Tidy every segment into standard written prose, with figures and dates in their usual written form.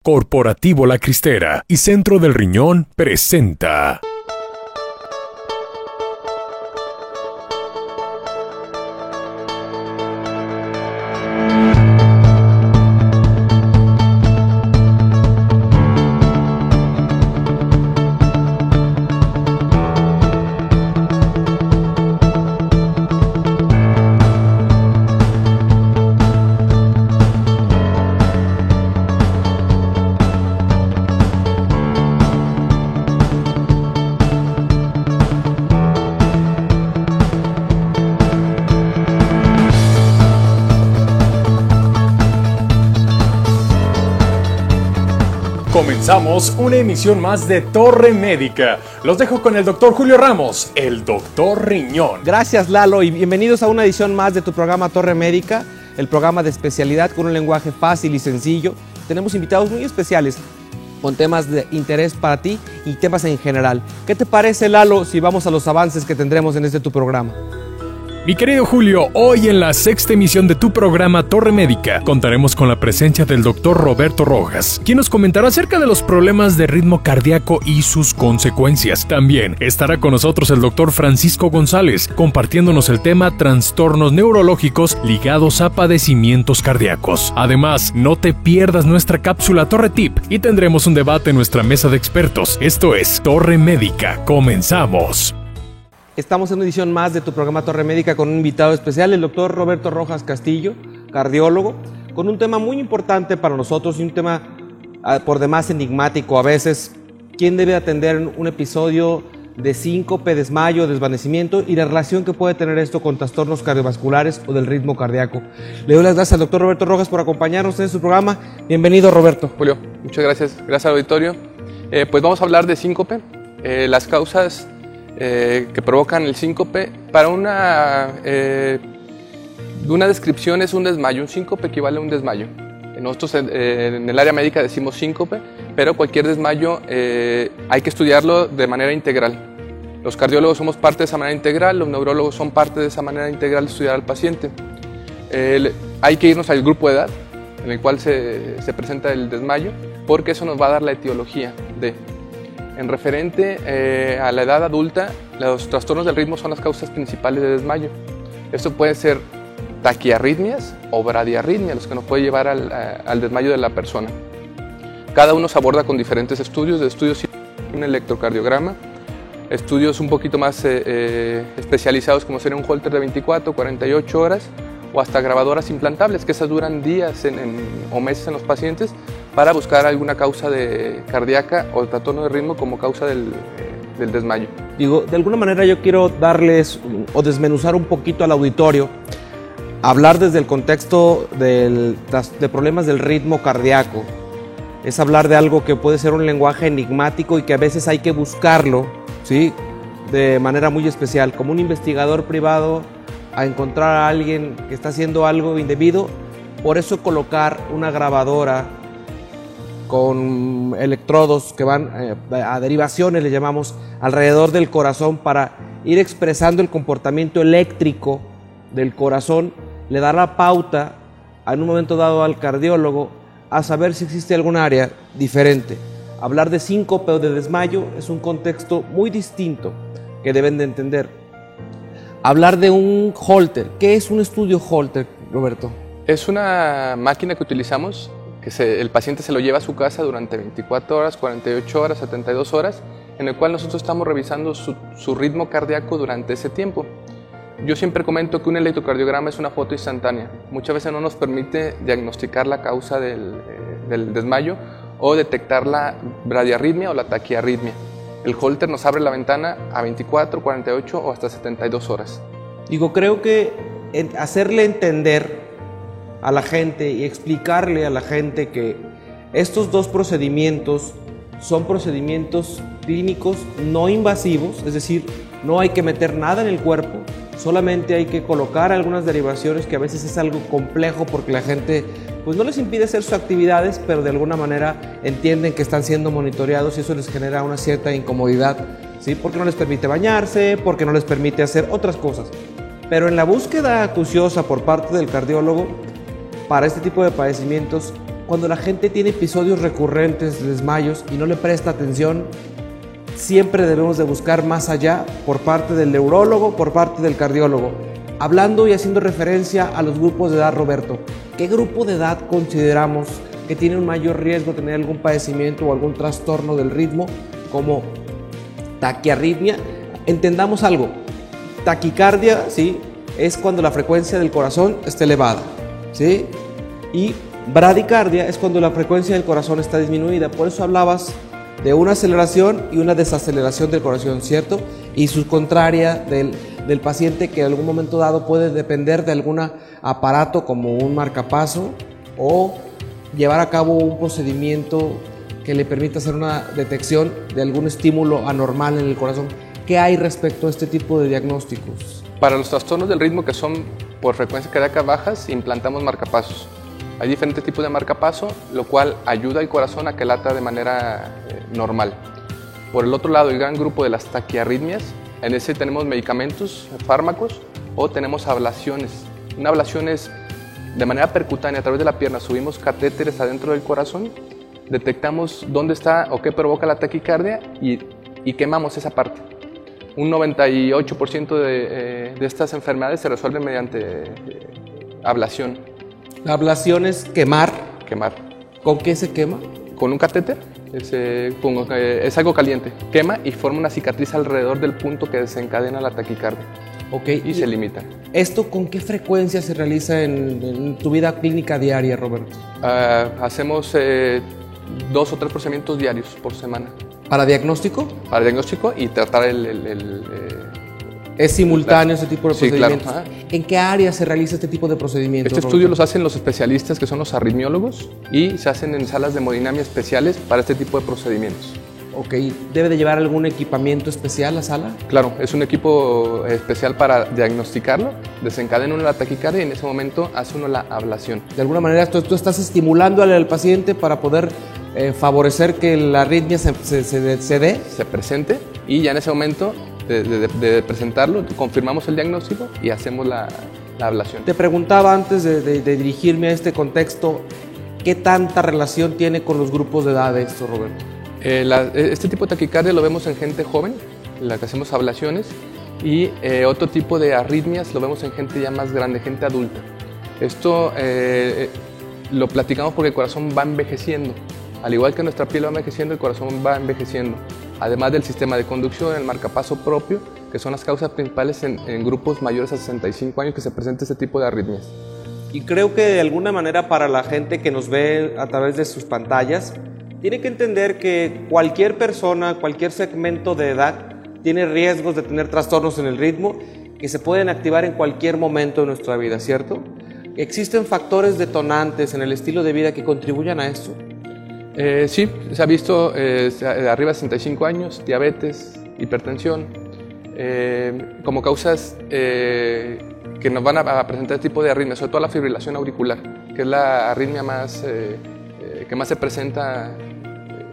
Corporativo La Cristera y Centro del Riñón presenta. Comenzamos una emisión más de Torre Médica. Los dejo con el doctor Julio Ramos, el doctor Riñón. Gracias, Lalo, y bienvenidos a una edición más de tu programa Torre Médica, el programa de especialidad con un lenguaje fácil y sencillo. Tenemos invitados muy especiales con temas de interés para ti y temas en general. ¿Qué te parece, Lalo, si vamos a los avances que tendremos en este tu programa? Mi querido Julio, hoy en la sexta emisión de tu programa Torre Médica contaremos con la presencia del doctor Roberto Rojas, quien nos comentará acerca de los problemas de ritmo cardíaco y sus consecuencias. También estará con nosotros el doctor Francisco González, compartiéndonos el tema trastornos neurológicos ligados a padecimientos cardíacos. Además, no te pierdas nuestra cápsula Torre Tip y tendremos un debate en nuestra mesa de expertos. Esto es Torre Médica. Comenzamos. Estamos en una edición más de tu programa Torre Médica con un invitado especial, el doctor Roberto Rojas Castillo, cardiólogo, con un tema muy importante para nosotros y un tema por demás enigmático a veces. ¿Quién debe atender un episodio de síncope, desmayo, desvanecimiento y la relación que puede tener esto con trastornos cardiovasculares o del ritmo cardíaco? Le doy las gracias al doctor Roberto Rojas por acompañarnos en su programa. Bienvenido, Roberto. Julio, muchas gracias. Gracias al auditorio. Pues vamos a hablar de síncope, las causas que provocan el síncope. Para una descripción es un desmayo. Un síncope equivale a un desmayo. Nosotros en el área médica decimos síncope, pero cualquier desmayo hay que estudiarlo de manera integral. Los cardiólogos somos parte de esa manera integral, los neurólogos son parte de esa manera integral de estudiar al paciente. Hay que irnos al grupo de edad en el cual se presenta el desmayo, porque eso nos va a dar la etiología de... En referente a la edad adulta, los trastornos del ritmo son las causas principales de desmayo. Esto puede ser taquiarritmias o bradiarritmias, los que nos puede llevar al desmayo de la persona. Cada uno se aborda con diferentes estudios, un electrocardiograma, estudios un poquito más especializados como sería un Holter de 24, 48 horas, o hasta grabadoras implantables, que esas duran días o meses en los pacientes para buscar alguna causa cardíaca o trastorno de ritmo como causa del desmayo. Digo, de alguna manera yo quiero darles o desmenuzar un poquito al auditorio, hablar desde el contexto de problemas del ritmo cardíaco. Es hablar de algo que puede ser un lenguaje enigmático y que a veces hay que buscarlo, ¿sí?, de manera muy especial, como un investigador privado a encontrar a alguien que está haciendo algo indebido. Por eso colocar una grabadora con electrodos que van a derivaciones, le llamamos, alrededor del corazón para ir expresando el comportamiento eléctrico del corazón, le da la pauta en un momento dado al cardiólogo a saber si existe algún área diferente. Hablar de síncope o de desmayo es un contexto muy distinto que deben de entender. Hablar de un Holter. ¿Qué es un estudio Holter, Roberto? Es una máquina que utilizamos, que el paciente se lo lleva a su casa durante 24 horas, 48 horas, 72 horas, en el cual nosotros estamos revisando su ritmo cardíaco durante ese tiempo. Yo siempre comento que un electrocardiograma es una foto instantánea. Muchas veces no nos permite diagnosticar la causa del desmayo o detectar la bradiarritmia o la taquiarritmia. El Holter nos abre la ventana a 24, 48 o hasta 72 horas. Digo, creo que hacerle entender a la gente y explicarle a la gente que estos dos procedimientos son procedimientos clínicos no invasivos, es decir, no hay que meter nada en el cuerpo, solamente hay que colocar algunas derivaciones, que a veces es algo complejo porque la gente pues no les impide hacer sus actividades, pero de alguna manera entienden que están siendo monitoreados y eso les genera una cierta incomodidad, ¿sí? Porque no les permite bañarse, porque no les permite hacer otras cosas. Pero en la búsqueda acuciosa por parte del cardiólogo para este tipo de padecimientos, cuando la gente tiene episodios recurrentes de desmayos y no le presta atención, siempre debemos de buscar más allá por parte del neurólogo, por parte del cardiólogo. Hablando y haciendo referencia a los grupos de edad, Roberto, ¿qué grupo de edad consideramos que tiene un mayor riesgo de tener algún padecimiento o algún trastorno del ritmo como taquiarritmia? Entendamos algo, taquicardia, ¿sí?, es cuando la frecuencia del corazón está elevada, ¿sí?, y bradicardia es cuando la frecuencia del corazón está disminuida. Por eso hablabas de una aceleración y una desaceleración del corazón, ¿cierto? Y su contraria del paciente, que en algún momento dado puede depender de algún aparato como un marcapaso o llevar a cabo un procedimiento que le permita hacer una detección de algún estímulo anormal en el corazón. ¿Qué hay respecto a este tipo de diagnósticos? Para los trastornos del ritmo que son por frecuencia cardíaca bajas, implantamos marcapasos. Hay diferentes tipos de marcapaso, lo cual ayuda al corazón a que lata de manera normal. Por el otro lado, el gran grupo de las taquiarritmias, en ese tenemos medicamentos, fármacos, o tenemos ablaciones. Una ablación es de manera percutánea, a través de la pierna, subimos catéteres adentro del corazón, detectamos dónde está o qué provoca la taquicardia y quemamos esa parte. Un 98% de estas enfermedades se resuelven mediante ablación. La ablación es quemar. Quemar. ¿Con qué se quema? Con un catéter. Es algo caliente. Quema y forma una cicatriz alrededor del punto que desencadena la taquicardia. Okay. Y se limita. ¿Esto con qué frecuencia se realiza en tu vida clínica diaria, Roberto? Hacemos 2 o 3 procedimientos diarios por semana. ¿Para diagnóstico? Para diagnóstico y tratar ¿Es simultáneo ese tipo de procedimientos? Sí, claro. ¿En qué área se realiza este tipo de procedimientos? Este estudio los hacen los especialistas, que son los arritmiólogos, y se hacen en salas de hemodinamia especiales para este tipo de procedimientos. Ok, ¿debe de llevar algún equipamiento especial la sala? Claro, es un equipo especial para diagnosticarlo, desencadena uno la taquicardia y en ese momento hace uno la ablación. De alguna manera tú estás estimulando al paciente para poder favorecer que la arritmia se dé. Se presente y ya en ese momento de presentarlo, confirmamos el diagnóstico y hacemos la ablación. Te preguntaba antes de dirigirme a este contexto, ¿qué tanta relación tiene con los grupos de edad esto, Roberto? Este tipo de taquicardia lo vemos en gente joven, en la que hacemos ablaciones, y otro tipo de arritmias lo vemos en gente ya más grande, gente adulta. Esto lo platicamos porque el corazón va envejeciendo. Al igual que nuestra piel va envejeciendo, el corazón va envejeciendo. Además del sistema de conducción, el marcapaso propio, que son las causas principales en grupos mayores a 65 años que se presenta este tipo de arritmias. Y creo que de alguna manera para la gente que nos ve a través de sus pantallas, tiene que entender que cualquier persona, cualquier segmento de edad, tiene riesgos de tener trastornos en el ritmo que se pueden activar en cualquier momento de nuestra vida, ¿cierto? ¿Existen factores detonantes en el estilo de vida que contribuyan a esto? Sí, se ha visto arriba de 65 años, diabetes, hipertensión, como causas que nos van a presentar este tipo de arritmia, sobre todo la fibrilación auricular, que es la arritmia que más se presenta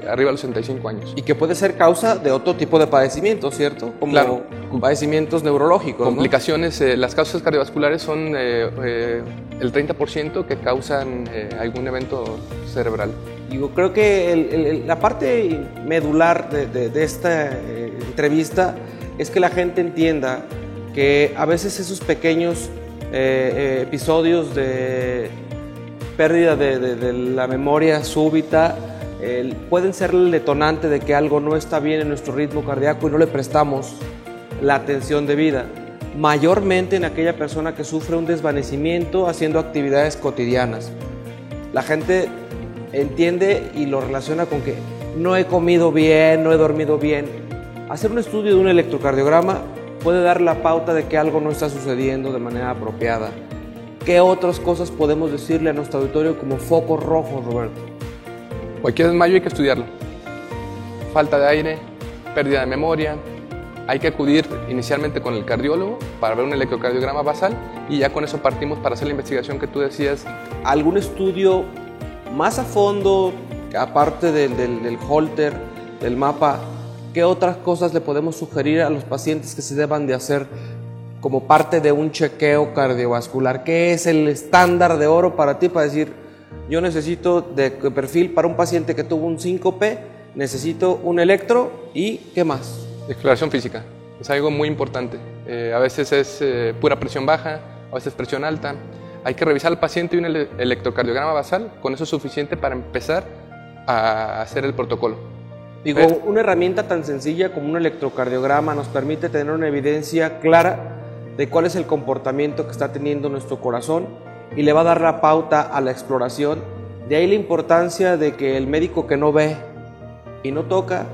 arriba de los 65 años. Y que puede ser causa de otro tipo de padecimientos, ¿cierto? Como claro. Padecimientos neurológicos, complicaciones, ¿no? Las causas cardiovasculares son el 30% que causan algún evento cerebral. Yo creo que la parte medular de esta entrevista es que la gente entienda que a veces esos pequeños episodios de pérdida de la memoria súbita pueden ser el detonante de que algo no está bien en nuestro ritmo cardíaco y no le prestamos la atención debida, mayormente en aquella persona que sufre un desvanecimiento haciendo actividades cotidianas. La gente entiende y lo relaciona con que no he comido bien, no he dormido bien. Hacer un estudio de un electrocardiograma puede dar la pauta de que algo no está sucediendo de manera apropiada. ¿Qué otras cosas podemos decirle a nuestro auditorio como focos rojos, Roberto? Cualquier desmayo hay que estudiarlo. Falta de aire, pérdida de memoria. Hay que acudir inicialmente con el cardiólogo para ver un electrocardiograma basal y ya con eso partimos para hacer la investigación que tú decías. ¿Algún estudio más a fondo, aparte del Holter, del mapa, qué otras cosas le podemos sugerir a los pacientes que se deban de hacer como parte de un chequeo cardiovascular? ¿Qué es el estándar de oro para ti para decir, yo necesito de perfil para un paciente que tuvo un síncope, necesito un electro y ¿qué más? Exploración física, es algo muy importante. A veces es pura presión baja, a veces presión alta. Hay que revisar al paciente y un electrocardiograma basal, con eso es suficiente para empezar a hacer el protocolo. Digo, una herramienta tan sencilla como un electrocardiograma nos permite tener una evidencia clara de cuál es el comportamiento que está teniendo nuestro corazón y le va a dar la pauta a la exploración. De ahí la importancia de que el médico que no ve y no toca,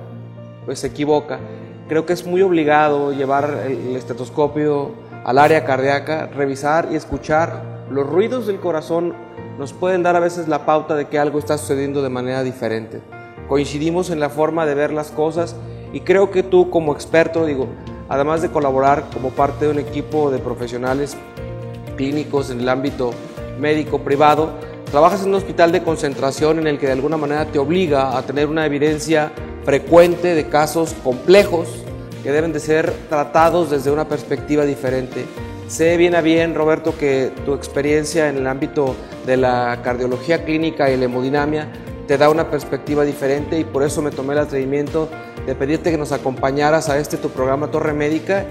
pues se equivoca. Creo que es muy obligado llevar el estetoscopio al área cardíaca, revisar y escuchar. Los ruidos del corazón nos pueden dar a veces la pauta de que algo está sucediendo de manera diferente. Coincidimos en la forma de ver las cosas y creo que tú como experto, además de colaborar como parte de un equipo de profesionales clínicos en el ámbito médico privado, trabajas en un hospital de concentración en el que de alguna manera te obliga a tener una evidencia frecuente de casos complejos que deben de ser tratados desde una perspectiva diferente. Sé bien a bien, Roberto, que tu experiencia en el ámbito de la cardiología clínica y la hemodinamia te da una perspectiva diferente y por eso me tomé el atrevimiento de pedirte que nos acompañaras a tu programa Torre Médica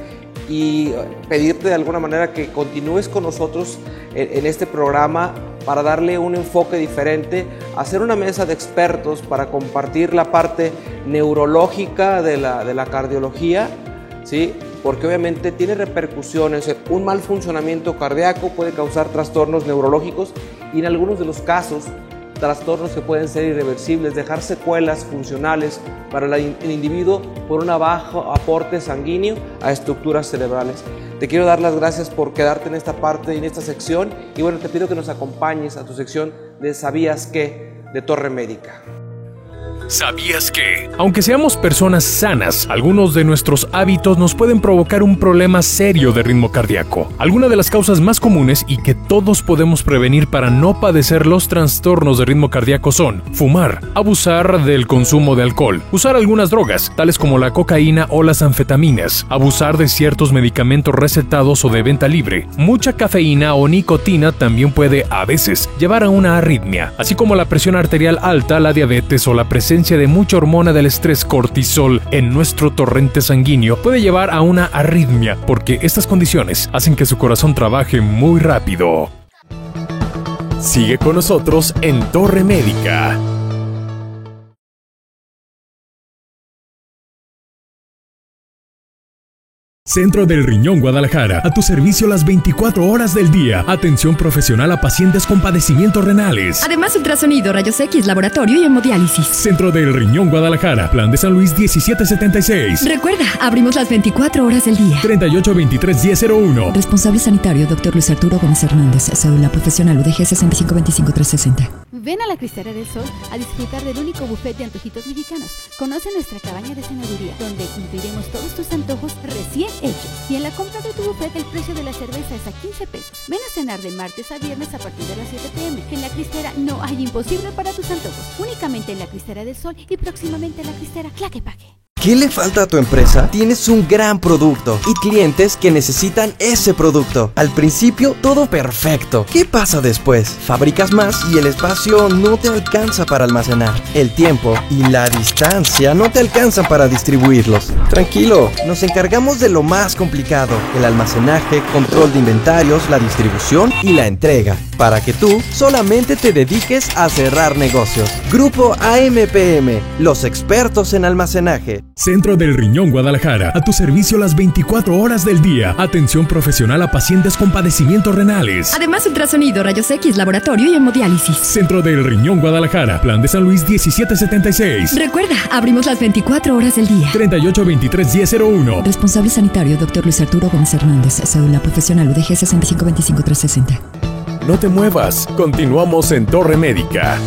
y pedirte de alguna manera que continúes con nosotros en este programa para darle un enfoque diferente, hacer una mesa de expertos para compartir la parte neurológica de la cardiología, ¿sí? Porque obviamente tiene repercusiones. Un mal funcionamiento cardíaco puede causar trastornos neurológicos y en algunos de los casos trastornos que pueden ser irreversibles, dejar secuelas funcionales para el individuo por un bajo aporte sanguíneo a estructuras cerebrales. Te quiero dar las gracias por quedarte en esta parte y en esta sección y bueno, te pido que nos acompañes a tu sección de ¿Sabías qué? De Torre Médica. ¿Sabías que? Aunque seamos personas sanas, algunos de nuestros hábitos nos pueden provocar un problema serio de ritmo cardíaco. Algunas de las causas más comunes y que todos podemos prevenir para no padecer los trastornos de ritmo cardíaco son fumar, abusar del consumo de alcohol, usar algunas drogas, tales como la cocaína o las anfetaminas, abusar de ciertos medicamentos recetados o de venta libre. Mucha cafeína o nicotina también puede, a veces, llevar a una arritmia, así como la presión arterial alta, la diabetes o la presencia de mucha hormona del estrés, cortisol, en nuestro torrente sanguíneo puede llevar a una arritmia, porque estas condiciones hacen que su corazón trabaje muy rápido. Sigue con nosotros en Torre Médica. Centro del Riñón Guadalajara, a tu servicio las 24 horas del día. Atención profesional a pacientes con padecimientos renales. Además, ultrasonido, rayos X, laboratorio y hemodiálisis. Centro del Riñón Guadalajara, Plan de San Luis 1776. Recuerda, abrimos las 24 horas del día. 3823-1001. Responsable sanitario, Dr. Luis Arturo Gómez Hernández. Cédula profesional UDG 6525360. Ven a la Cristera del Sol a disfrutar del único buffet de antojitos mexicanos. Conoce nuestra cabaña de cenaduría, donde cumpliremos todos tus antojos recién hechos. Y en la compra de tu buffet el precio de la cerveza es a 15 pesos. Ven a cenar de martes a viernes a partir de las 7 p.m. En la Cristera no hay imposible para tus antojos. Únicamente en la Cristera del Sol y próximamente en la Cristera Tlaquepaque. ¿Qué le falta a tu empresa? Tienes un gran producto y clientes que necesitan ese producto. Al principio, todo perfecto. ¿Qué pasa después? Fabricas más y el espacio no te alcanza para almacenar. El tiempo y la distancia no te alcanzan para distribuirlos. Tranquilo, nos encargamos de lo más complicado: el almacenaje, control de inventarios, la distribución y la entrega, para que tú solamente te dediques a cerrar negocios. Grupo AMPM, los expertos en almacenaje. Centro del Riñón Guadalajara, a tu servicio las 24 horas del día. Atención profesional a pacientes con padecimientos renales. Además, ultrasonido, rayos X, laboratorio y hemodiálisis. Centro del Riñón Guadalajara, Plan de San Luis 1776. Recuerda, abrimos las 24 horas del día. 3823-1001. Responsable sanitario, Dr. Luis Arturo Gómez Hernández. Cédula profesional UDG 6525360. No te muevas, continuamos en Torre Médica.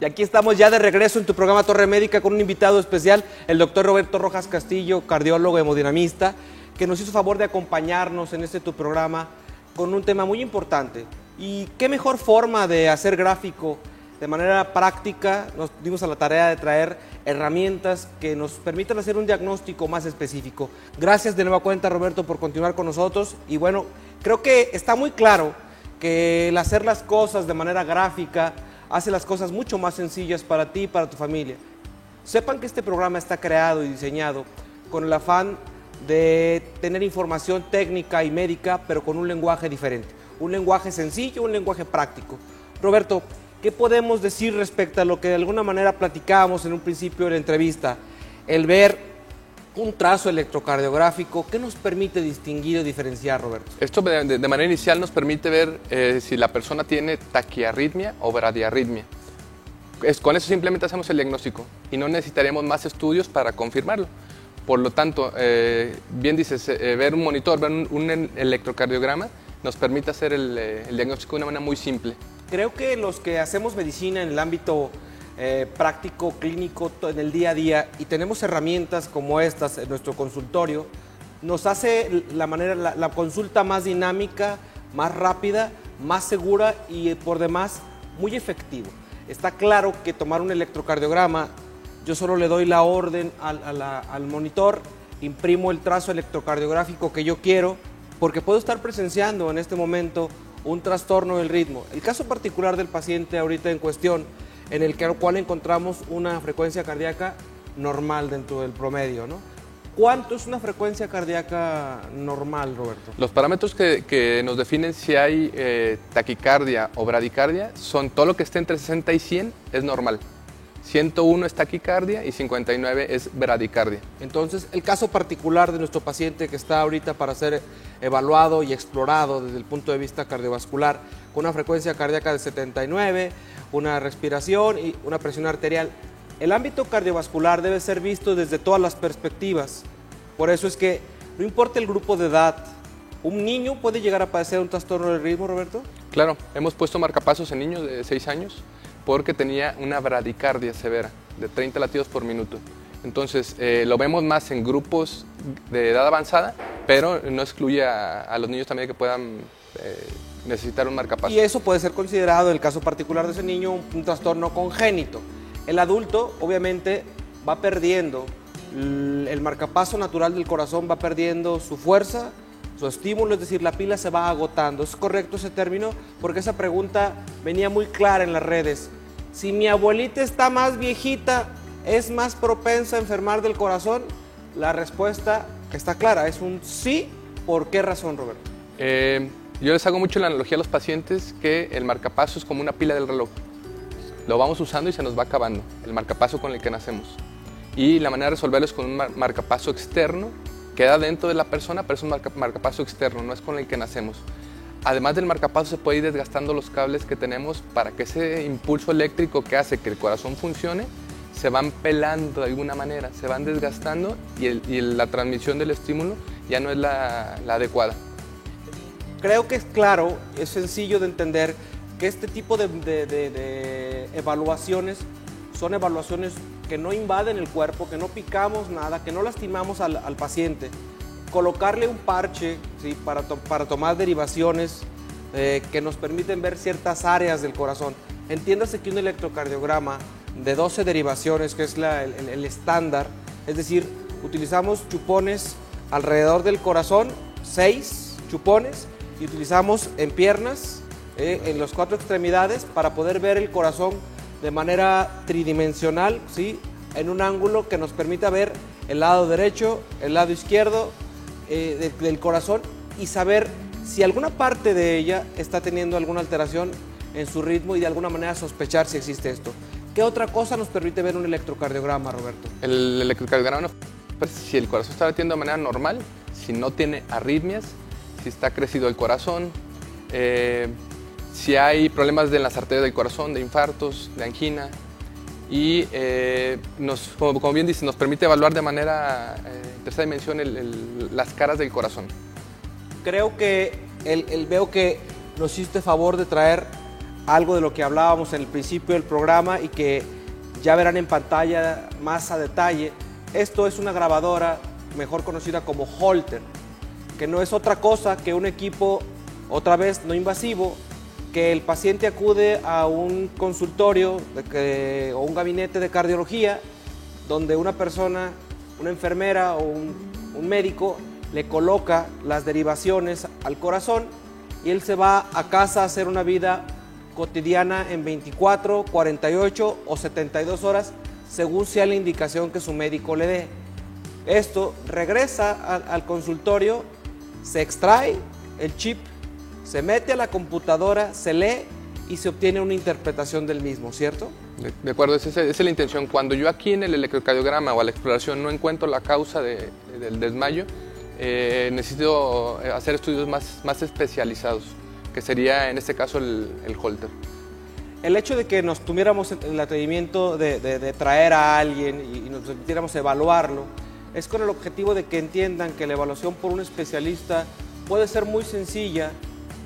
Y aquí estamos ya de regreso en tu programa Torre Médica con un invitado especial, el doctor Roberto Rojas Castillo, cardiólogo hemodinamista, que nos hizo favor de acompañarnos en tu programa con un tema muy importante. Y qué mejor forma de hacer gráfico de manera práctica. Nos dimos a la tarea de traer herramientas que nos permitan hacer un diagnóstico más específico. Gracias de nueva cuenta, Roberto, por continuar con nosotros. Y bueno, creo que está muy claro que el hacer las cosas de manera gráfica hace las cosas mucho más sencillas para ti y para tu familia. Sepan que este programa está creado y diseñado con el afán de tener información técnica y médica, pero con un lenguaje diferente, un lenguaje sencillo, un lenguaje práctico. Roberto, ¿qué podemos decir respecto a lo que de alguna manera platicábamos en un principio de la entrevista? El ver un trazo electrocardiográfico, ¿qué nos permite distinguir o diferenciar, Roberto? Esto de manera inicial nos permite ver si la persona tiene taquiarritmia o bradiarritmia. Con eso simplemente hacemos el diagnóstico y no necesitaríamos más estudios para confirmarlo. Por lo tanto, bien dices, ver un monitor, ver un electrocardiograma nos permite hacer el diagnóstico de una manera muy simple. Creo que los que hacemos medicina en el ámbito práctico, clínico, en el día a día, y tenemos herramientas como estas en nuestro consultorio, nos hace la consulta más dinámica, más rápida, más segura y por demás muy efectivo. Está claro que tomar un electrocardiograma, yo solo le doy la orden al monitor, imprimo el trazo electrocardiográfico que yo quiero, porque puedo estar presenciando en este momento un trastorno del ritmo. El caso particular del paciente ahorita en cuestión, en el cual encontramos una frecuencia cardíaca normal dentro del promedio, ¿no? ¿Cuánto es una frecuencia cardíaca normal, Roberto? Los parámetros que nos definen si hay taquicardia o bradicardia son todo lo que esté entre 60 y 100 es normal. 101 es taquicardia y 59 es bradicardia. Entonces, el caso particular de nuestro paciente que está ahorita para ser evaluado y explorado desde el punto de vista cardiovascular, con una frecuencia cardíaca de 79, una respiración y una presión arterial. El ámbito cardiovascular debe ser visto desde todas las perspectivas. Por eso es que no importa el grupo de edad, ¿un niño puede llegar a padecer un trastorno del ritmo, Roberto? Claro, hemos puesto marcapasos en niños de 6 años porque tenía una bradicardia severa de 30 latidos por minuto. Entonces, lo vemos más en grupos de edad avanzada, pero no excluye a los niños también que puedan necesitar un marcapaso. Y eso puede ser considerado, en el caso particular de ese niño, un trastorno congénito. El adulto, obviamente, va perdiendo, el marcapaso natural del corazón va perdiendo su fuerza, su estímulo, es decir, la pila se va agotando. ¿Es correcto ese término? Porque esa pregunta venía muy clara en las redes. Si mi abuelita está más viejita, ¿es más propensa a enfermar del corazón? La respuesta está clara, es un sí. ¿Por qué razón, Roberto? Yo les hago mucho la analogía a los pacientes que el marcapaso es como una pila del reloj. Lo vamos usando y se nos va acabando, el marcapaso con el que nacemos. Y la manera de resolverlo es con un marcapaso externo, queda dentro de la persona, pero es un marcapaso externo, no es con el que nacemos. Además del marcapaso se puede ir desgastando los cables que tenemos para que ese impulso eléctrico que hace que el corazón funcione, se van pelando de alguna manera, se van desgastando y la transmisión del estímulo ya no es la adecuada. Creo que es claro, es sencillo de entender que este tipo de evaluaciones son evaluaciones que no invaden el cuerpo, que no picamos nada, que no lastimamos al paciente. Colocarle un parche, ¿sí?, para tomar derivaciones que nos permiten ver ciertas áreas del corazón. Entiéndase que un electrocardiograma de 12 derivaciones, que es el estándar, es decir, utilizamos chupones alrededor del corazón, 6 chupones, y utilizamos en piernas, en las 4 extremidades, para poder ver el corazón de manera tridimensional, ¿sí?, en un ángulo que nos permita ver el lado derecho, el lado izquierdo del corazón y saber si alguna parte de ella está teniendo alguna alteración en su ritmo y de alguna manera sospechar si existe esto. ¿Qué otra cosa nos permite ver un electrocardiograma, Roberto? El electrocardiograma, pues, si el corazón está latiendo de manera normal, si no tiene arritmias, si está crecido el corazón, si hay problemas en las arterias del corazón, de infartos, de angina, y como bien dice, nos permite evaluar de manera en tercera dimensión las caras del corazón. Creo que veo que nos hiciste favor de traer algo de lo que hablábamos en el principio del programa y que ya verán en pantalla más a detalle. Esto es una grabadora mejor conocida como Holter, que no es otra cosa que un equipo, otra vez no invasivo, que el paciente acude a un consultorio o un gabinete de cardiología donde una persona, una enfermera o un médico le coloca las derivaciones al corazón y él se va a casa a hacer una vida cotidiana en 24, 48 o 72 horas, según sea la indicación que su médico le dé. Esto regresa al consultorio, se extrae el chip, se mete a la computadora, se lee y se obtiene una interpretación del mismo, ¿cierto? De acuerdo, esa es la intención. Cuando yo aquí en el electrocardiograma o a la exploración no encuentro la causa del desmayo, necesito hacer estudios más especializados, que sería en este caso el Holter. El hecho de que nos tuviéramos el atrevimiento de traer a alguien y nos permitiéramos evaluarlo, es con el objetivo de que entiendan que la evaluación por un especialista puede ser muy sencilla,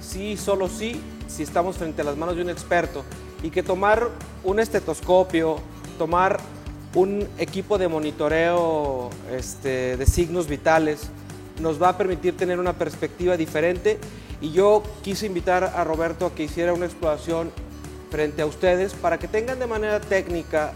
sí, solo sí, si estamos frente a las manos de un experto, y que tomar un estetoscopio, tomar un equipo de monitoreo de signos vitales, nos va a permitir tener una perspectiva diferente. Y yo quise invitar a Roberto a que hiciera una exploración frente a ustedes para que tengan de manera técnica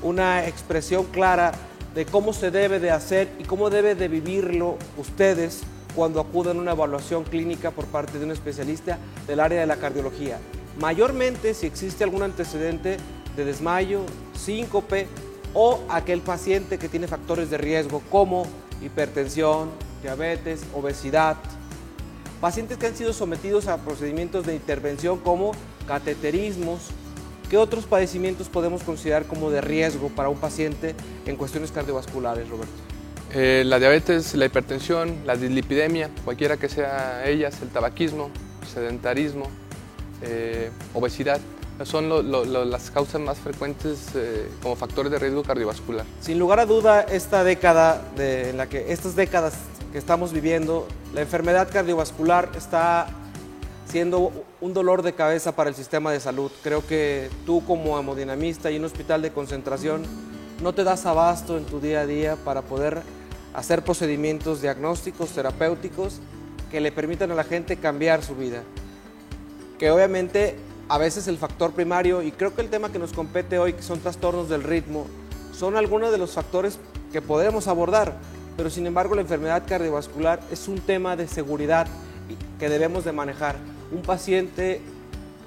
una expresión clara de cómo se debe de hacer y cómo debe de vivirlo ustedes cuando acudan a una evaluación clínica por parte de un especialista del área de la cardiología. Mayormente si existe algún antecedente de desmayo, síncope o aquel paciente que tiene factores de riesgo como hipertensión, diabetes, obesidad, pacientes que han sido sometidos a procedimientos de intervención como cateterismos. ¿Qué otros padecimientos podemos considerar como de riesgo para un paciente en cuestiones cardiovasculares, Roberto? La diabetes, la hipertensión, la dislipidemia, cualquiera que sea ellas, el tabaquismo, sedentarismo, obesidad, son las causas más frecuentes como factores de riesgo cardiovascular. Sin lugar a duda, estas décadas que estamos viviendo, la enfermedad cardiovascular está siendo un dolor de cabeza para el sistema de salud. Creo que tú como hemodinamista y un hospital de concentración no te das abasto en tu día a día para poder hacer procedimientos diagnósticos, terapéuticos que le permitan a la gente cambiar su vida. Que obviamente a veces el factor primario, y creo que el tema que nos compete hoy, que son trastornos del ritmo, son algunos de los factores que podemos abordar, pero sin embargo la enfermedad cardiovascular es un tema de seguridad que debemos de manejar. Un paciente,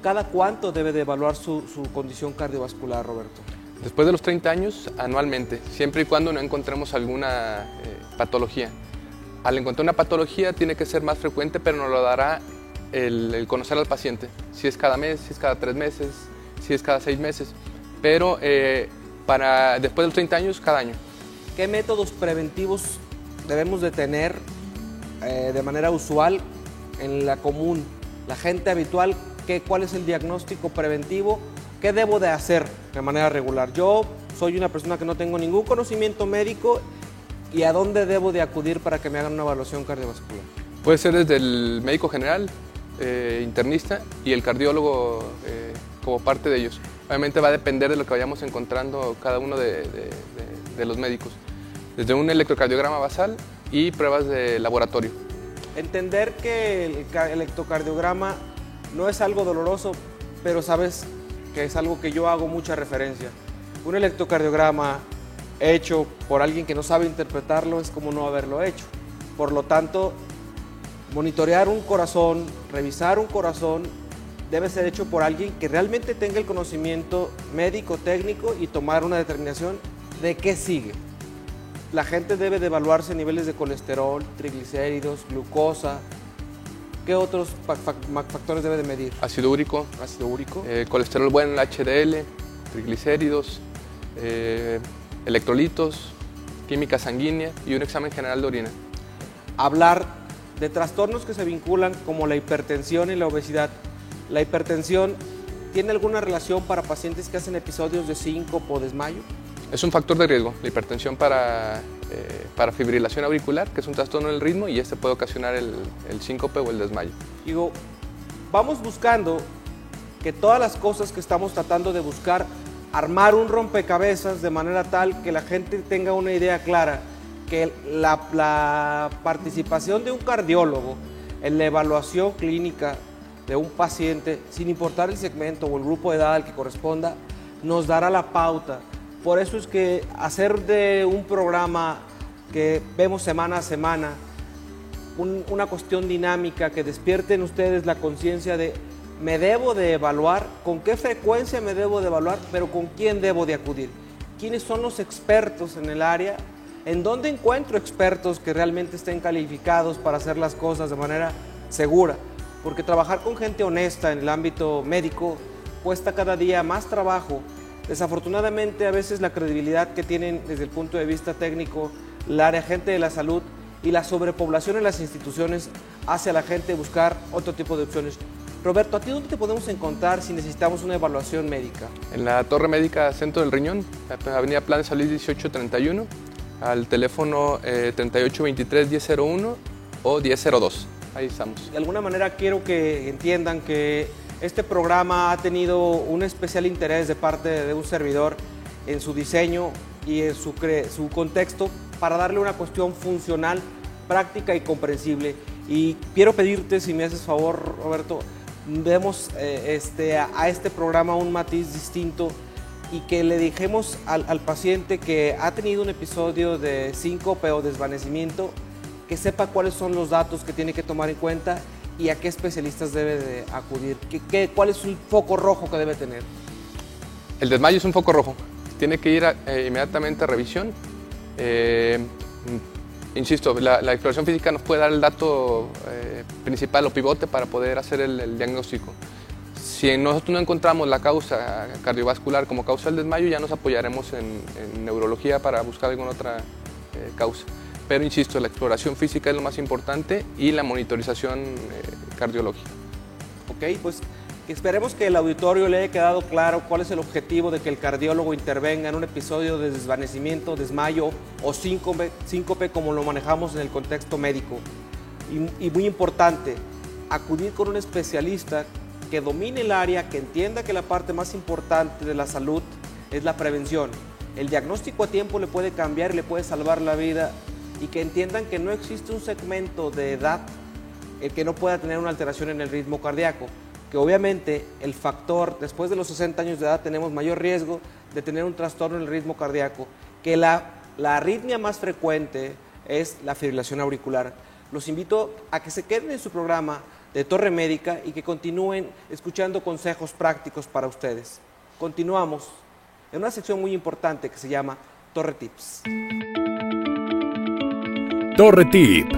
¿cada cuánto debe de evaluar su condición cardiovascular, Roberto? Después de los 30 años, anualmente, siempre y cuando no encontremos alguna patología. Al encontrar una patología tiene que ser más frecuente, pero nos lo dará el conocer al paciente. Si es cada mes, si es cada 3 meses, si es cada 6 meses. Pero después de los 30 años, cada año. ¿Qué métodos preventivos debemos de tener de manera usual en la común, la gente habitual? ¿Cuál es el diagnóstico preventivo? ¿Qué debo de hacer de manera regular? Yo soy una persona que no tengo ningún conocimiento médico, ¿y a dónde debo de acudir para que me hagan una evaluación cardiovascular? Puede ser desde el médico general, internista y el cardiólogo como parte de ellos. Obviamente va a depender de lo que vayamos encontrando cada uno de los médicos. Desde un electrocardiograma basal y pruebas de laboratorio. Entender que el electrocardiograma no es algo doloroso, pero sabes que es algo que yo hago mucha referencia. Un electrocardiograma hecho por alguien que no sabe interpretarlo es como no haberlo hecho. Por lo tanto, monitorear un corazón, revisar un corazón, debe ser hecho por alguien que realmente tenga el conocimiento médico, técnico y tomar una determinación de qué sigue. La gente debe de evaluarse niveles de colesterol, triglicéridos, glucosa. ¿Qué otros factores debe de medir? Ácido úrico. Ácido úrico. Colesterol bueno, el HDL, triglicéridos, electrolitos, química sanguínea y un examen general de orina. Hablar de trastornos que se vinculan como la hipertensión y la obesidad. ¿La hipertensión tiene alguna relación para pacientes que hacen episodios de síncope o desmayo? Es un factor de riesgo, la hipertensión para fibrilación auricular, que es un trastorno del ritmo, y este puede ocasionar el síncope o el desmayo. Digo, vamos buscando que todas las cosas que estamos tratando de buscar, armar un rompecabezas de manera tal que la gente tenga una idea clara, que la participación de un cardiólogo en la evaluación clínica de un paciente, sin importar el segmento o el grupo de edad al que corresponda, nos dará la pauta. Por eso es que hacer de un programa que vemos semana a semana una cuestión dinámica, que despierten ustedes la conciencia de me debo de evaluar, con qué frecuencia me debo de evaluar, pero con quién debo de acudir. ¿Quiénes son los expertos en el área? ¿En dónde encuentro expertos que realmente estén calificados para hacer las cosas de manera segura? Porque trabajar con gente honesta en el ámbito médico cuesta cada día más trabajo. Desafortunadamente, a veces la credibilidad que tienen desde el punto de vista técnico el área gente de la salud y la sobrepoblación en las instituciones hace a la gente buscar otro tipo de opciones. Roberto, ¿a ti dónde te podemos encontrar si necesitamos una evaluación médica? En la Torre Médica Centro del Riñón, Avenida Plan de Salud 1831, al teléfono 3823-1001 o 1002. Ahí estamos. De alguna manera quiero que entiendan que este programa ha tenido un especial interés de parte de un servidor en su diseño y en su contexto para darle una cuestión funcional, práctica y comprensible. Y quiero pedirte, si me haces favor, Roberto, demos a este programa un matiz distinto y que le dijemos al paciente que ha tenido un episodio de síncope o desvanecimiento, que sepa cuáles son los datos que tiene que tomar en cuenta y a qué especialistas debe de acudir. ¿Cuál es el foco rojo que debe tener? El desmayo es un foco rojo. Tiene que ir inmediatamente a revisión. Insisto, la exploración física nos puede dar el dato principal o pivote para poder hacer el diagnóstico. Si nosotros no encontramos la causa cardiovascular como causa del desmayo, ya nos apoyaremos en neurología para buscar alguna otra causa. Pero insisto, la exploración física es lo más importante y la monitorización cardiológica. Ok, pues esperemos que el auditorio le haya quedado claro cuál es el objetivo de que el cardiólogo intervenga en un episodio de desvanecimiento, desmayo o síncope como lo manejamos en el contexto médico. Y muy importante, acudir con un especialista que domine el área, que entienda que la parte más importante de la salud es la prevención. El diagnóstico a tiempo le puede cambiar y le puede salvar la vida, y que entiendan que no existe un segmento de edad el que no pueda tener una alteración en el ritmo cardíaco, que obviamente el factor, después de los 60 años de edad tenemos mayor riesgo de tener un trastorno en el ritmo cardíaco, que la arritmia más frecuente es la fibrilación auricular. Los invito a que se queden en su programa de Torre Médica y que continúen escuchando consejos prácticos para ustedes. Continuamos en una sección muy importante que se llama Torre Tips. Torre Tip.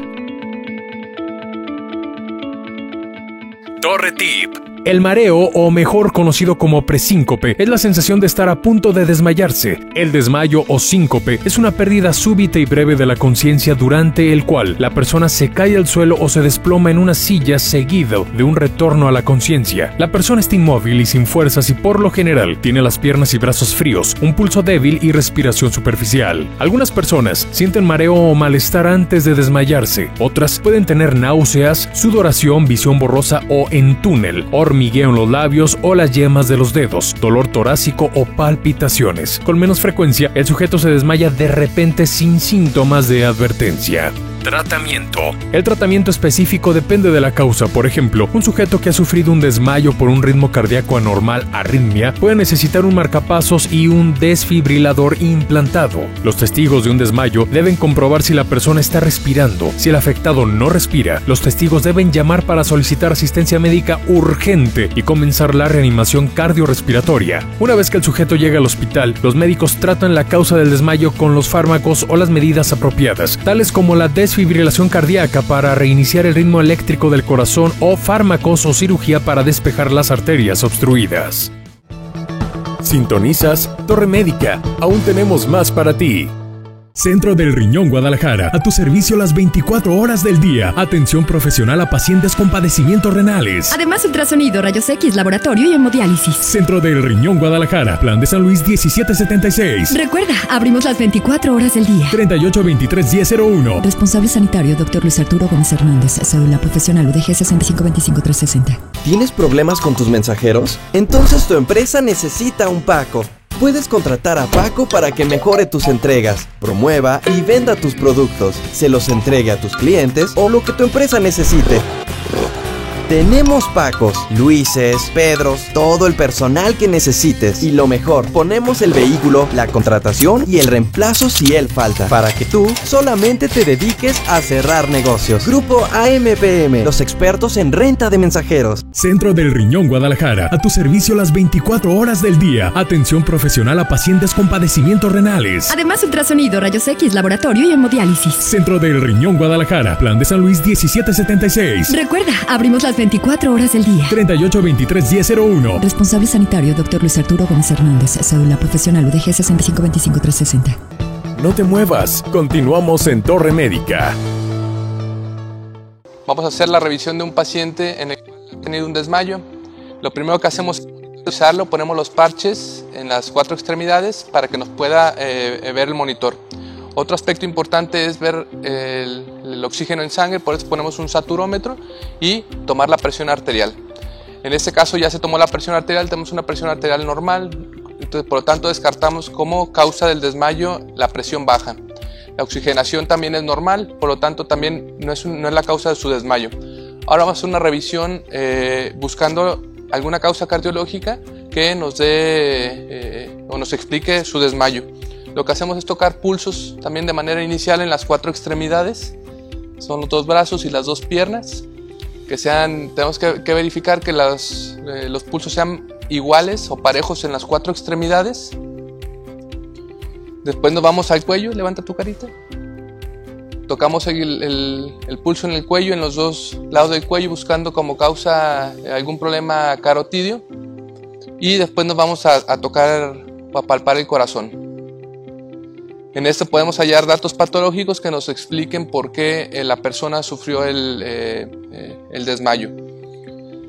Torre Tip. El mareo, o mejor conocido como presíncope, es la sensación de estar a punto de desmayarse. El desmayo o síncope es una pérdida súbita y breve de la conciencia durante el cual la persona se cae al suelo o se desploma en una silla seguido de un retorno a la conciencia. La persona está inmóvil y sin fuerzas y por lo general tiene las piernas y brazos fríos, un pulso débil y respiración superficial. Algunas personas sienten mareo o malestar antes de desmayarse. Otras pueden tener náuseas, sudoración, visión borrosa o en túnel, hormigueo en los labios o las yemas de los dedos, dolor torácico o palpitaciones. Con menos frecuencia, el sujeto se desmaya de repente sin síntomas de advertencia. Tratamiento. El tratamiento específico depende de la causa. Por ejemplo, un sujeto que ha sufrido un desmayo por un ritmo cardíaco anormal, arritmia, puede necesitar un marcapasos y un desfibrilador implantado. Los testigos de un desmayo deben comprobar si la persona está respirando. Si el afectado no respira, los testigos deben llamar para solicitar asistencia médica urgente y comenzar la reanimación cardiorrespiratoria. Una vez que el sujeto llega al hospital, los médicos tratan la causa del desmayo con los fármacos o las medidas apropiadas, tales como la desfibrilación cardíaca para reiniciar el ritmo eléctrico del corazón o fármacos o cirugía para despejar las arterias obstruidas. Sintonizas Torre Médica. Aún tenemos más para ti. Centro del Riñón Guadalajara, a tu servicio las 24 horas del día. Atención profesional a pacientes con padecimientos renales. Además, ultrasonido, rayos X, laboratorio y hemodiálisis. Centro del Riñón Guadalajara, Plan de San Luis 1776. Recuerda, abrimos las 24 horas del día. 3823-1001. Responsable sanitario, Dr. Luis Arturo Gómez Hernández. Cédula profesional UDG 6525360. ¿Tienes problemas con tus mensajeros? Entonces tu empresa necesita un Paco. Puedes contratar a Paco para que mejore tus entregas, promueva y venda tus productos, se los entregue a tus clientes o lo que tu empresa necesite. Tenemos Pacos, Luises, Pedros, todo el personal que necesites. Y lo mejor, ponemos el vehículo, la contratación y el reemplazo si él falta, para que tú solamente te dediques a cerrar negocios. Grupo AMPM, los expertos en renta de mensajeros. Centro del Riñón Guadalajara, a tu servicio las 24 horas del día. Atención profesional a pacientes con padecimientos renales. Además, ultrasonido, rayos X, laboratorio y hemodiálisis. Centro del Riñón Guadalajara, Plan de San Luis 1776. Recuerda, abrimos las 24 horas del día. 3823-1001. Responsable sanitario, Dr. Luis Arturo Gómez Hernández. Cédula profesional UDG 6525360. No te muevas, continuamos en Torre Médica. Vamos a hacer la revisión de un paciente en el cual ha tenido un desmayo. Lo primero que hacemos es monitorizarlo, ponemos los parches en las 4 extremidades para que nos pueda ver el monitor. Otro aspecto importante es ver el oxígeno en sangre, por eso ponemos un saturómetro y tomar la presión arterial. En este caso ya se tomó la presión arterial, tenemos una presión arterial normal, entonces por lo tanto descartamos como causa del desmayo la presión baja. La oxigenación también es normal, por lo tanto también no es la causa de su desmayo. Ahora vamos a hacer una revisión buscando alguna causa cardiológica que nos dé o nos explique su desmayo. Lo que hacemos es tocar pulsos también de manera inicial en las 4 extremidades, son los 2 brazos y las 2 piernas, tenemos que verificar que los pulsos sean iguales o parejos en las 4 extremidades. Después nos vamos al cuello, levanta tu carita. Tocamos el pulso en el cuello, en los 2 lados del cuello, buscando como causa algún problema carotidio. Y después nos vamos a tocar o a palpar el corazón. En esto podemos hallar datos patológicos que nos expliquen por qué la persona sufrió el desmayo.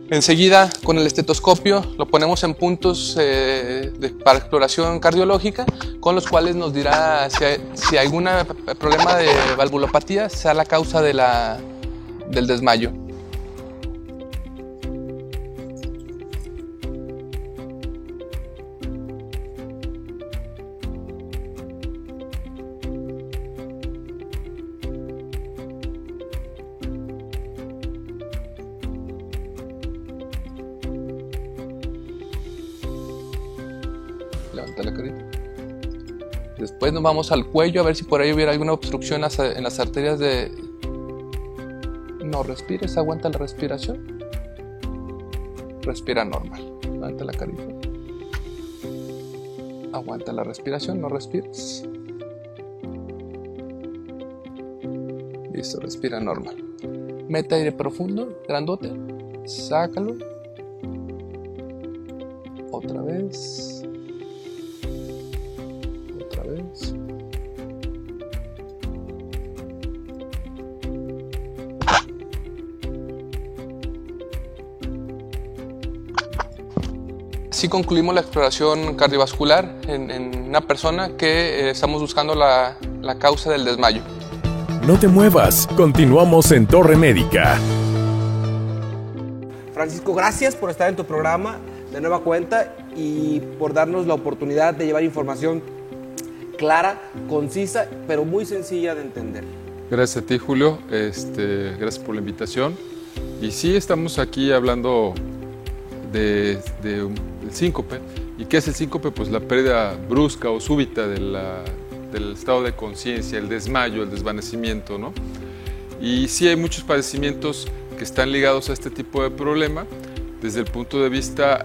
Enseguida, con el estetoscopio, lo ponemos en puntos para exploración cardiológica, con los cuales nos dirá si algún problema de valvulopatía sea la causa del desmayo. Levanta la carita. Después nos vamos al cuello a ver si por ahí hubiera alguna obstrucción en las arterias de... No respires, aguanta la respiración. Respira normal. Levanta la carita. Aguanta la respiración, no respires. Listo, respira normal. Mete aire profundo, grandote. Sácalo. Otra vez. Así concluimos la exploración cardiovascular en una persona que estamos buscando la causa del desmayo. No te muevas, continuamos en Torre Médica. Francisco, gracias por estar en tu programa de nueva cuenta y por darnos la oportunidad de llevar información clara, concisa, pero muy sencilla de entender. Gracias a ti, Julio. Gracias por la invitación. Y sí, estamos aquí hablando del síncope. ¿Y qué es el síncope? Pues la pérdida brusca o súbita del estado de conciencia, el desmayo, el desvanecimiento, ¿no? Y sí hay muchos padecimientos que están ligados a este tipo de problema. Desde el punto de vista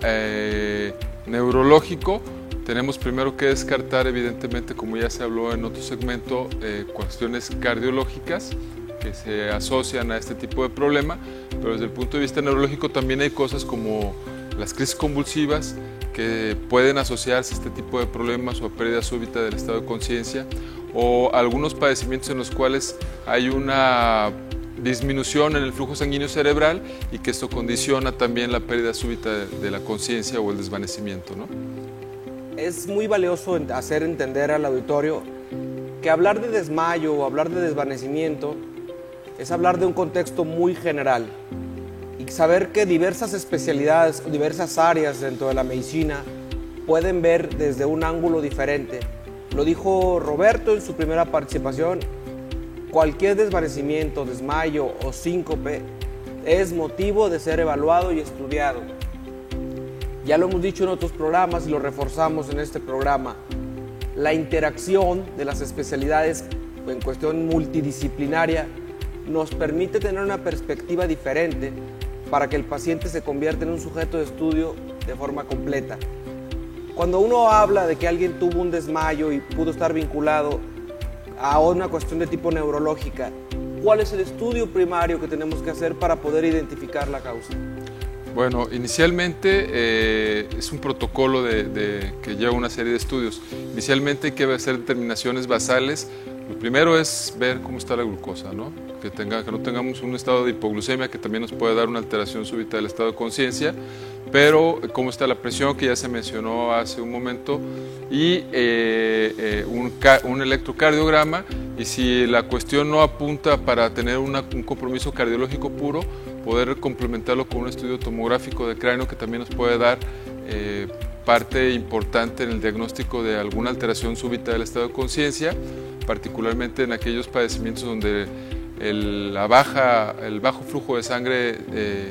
neurológico, tenemos primero que descartar, evidentemente, como ya se habló en otro segmento, cuestiones cardiológicas que se asocian a este tipo de problema, pero desde el punto de vista neurológico también hay cosas como las crisis convulsivas que pueden asociarse a este tipo de problemas o a pérdida súbita del estado de conciencia, o algunos padecimientos en los cuales hay una disminución en el flujo sanguíneo cerebral y que esto condiciona también la pérdida súbita de la conciencia o el desvanecimiento, ¿no? Es muy valioso hacer entender al auditorio que hablar de desmayo o hablar de desvanecimiento es hablar de un contexto muy general y saber que diversas especialidades o diversas áreas dentro de la medicina pueden ver desde un ángulo diferente. Lo dijo Roberto en su primera participación, cualquier desvanecimiento, desmayo o síncope es motivo de ser evaluado y estudiado. Ya lo hemos dicho en otros programas y lo reforzamos en este programa. La interacción de las especialidades en cuestión multidisciplinaria nos permite tener una perspectiva diferente para que el paciente se convierta en un sujeto de estudio de forma completa. Cuando uno habla de que alguien tuvo un desmayo y pudo estar vinculado a una cuestión de tipo neurológica, ¿cuál es el estudio primario que tenemos que hacer para poder identificar la causa? Bueno, inicialmente es un protocolo que lleva una serie de estudios. Inicialmente hay que hacer determinaciones basales. Lo primero es ver cómo está la glucosa, ¿no? Que no tengamos un estado de hipoglucemia que también nos puede dar una alteración súbita del estado de conciencia, pero cómo está la presión, que ya se mencionó hace un momento, y un electrocardiograma, y si la cuestión no apunta para tener un compromiso cardiológico puro, poder complementarlo con un estudio tomográfico de cráneo que también nos puede dar parte importante en el diagnóstico de alguna alteración súbita del estado de conciencia, particularmente en aquellos padecimientos donde el bajo flujo de sangre